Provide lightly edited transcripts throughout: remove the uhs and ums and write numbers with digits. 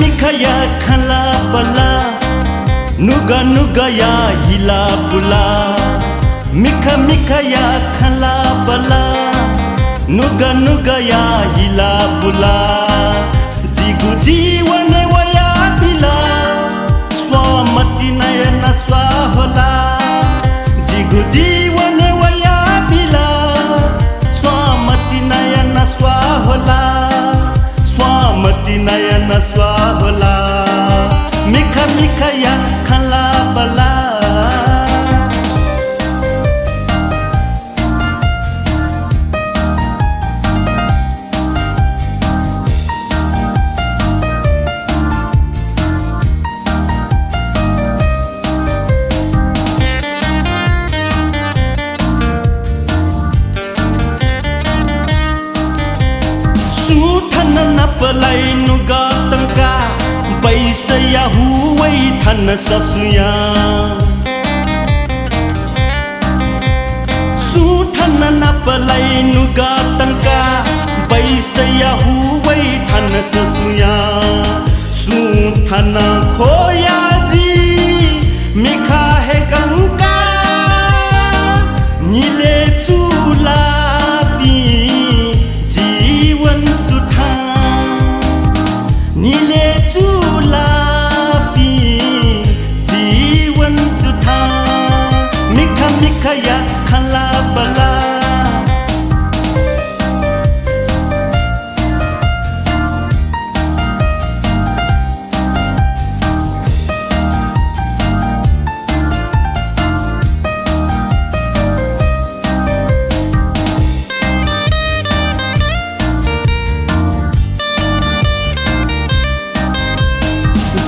मिखा या खला बला नुगा नुगा या हिला बुला मिखा मिखा या खला बला नुगा नुगा या हिला बुला जिगु जीवन वया बिला स्वामति नयन स्वाहोला जिगु जीवन वया बिला स्वामति नयन स्वाहोला स्वामति नयन स्वाहोला मिखा मिखा या खला बला सुठन नपलाई नुगा तंका बैसया हुवै थन ससुया सुठन नपलाई नुगा तंका बैसया हुवै थन ससुया सुठन खोया जी मिखा है गंगा नीले चूला नीले चूलापी जीवन सुधा मिखा मिखा या खला बला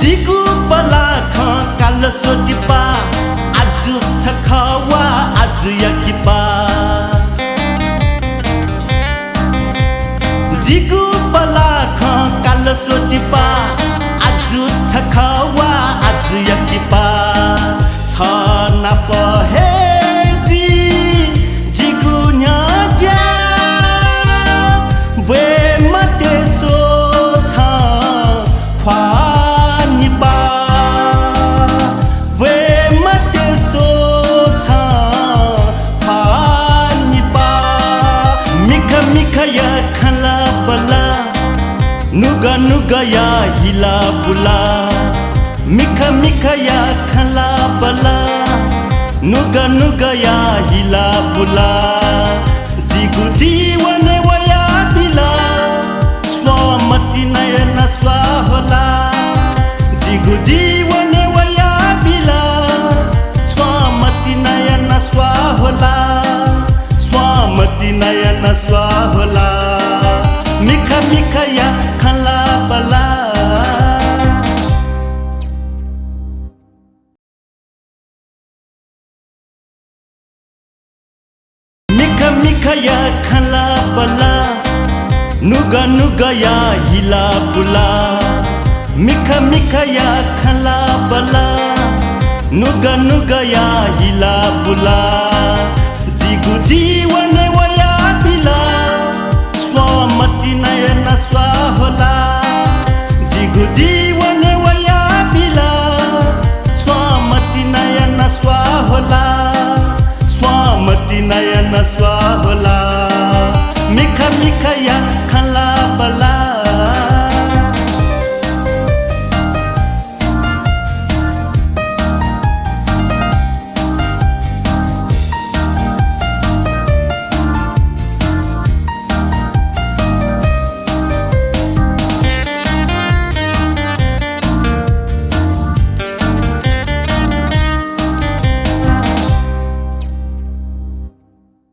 जिगु बला ख काल सोटिपा आज छखवा आज यकिपा जिगु बला ख काल सोटिपा आज छखवा आज यकिपा छना पहे जी जिगु न्या वे मते सो छ ख्वा मिखा या खला बला नुगा नुगा या हिला बुला मिखा मिखा या खला बला नुगा नुगा या हिला बुला जिगु जीवन वया बिला स्वामति नयन स्वाहोला जिगु जीवन वया बिला स्वामति नयन स्वाहोला स्वामति नयन स्वाहोला मिखा मिखा या खला बला मिखा मिखा या खला बला नुगा नुगा या हिला बुला मिखा मिखा या खला बला नुगा नुगा या हिला बुला जिगु जीवन वया बिला स्वामति नयन स्वाहोला जिगु जीवन वया बिला स्वामति नयन स्वाहोला स्वामति नयन स्वाहोला मिखा मिखा या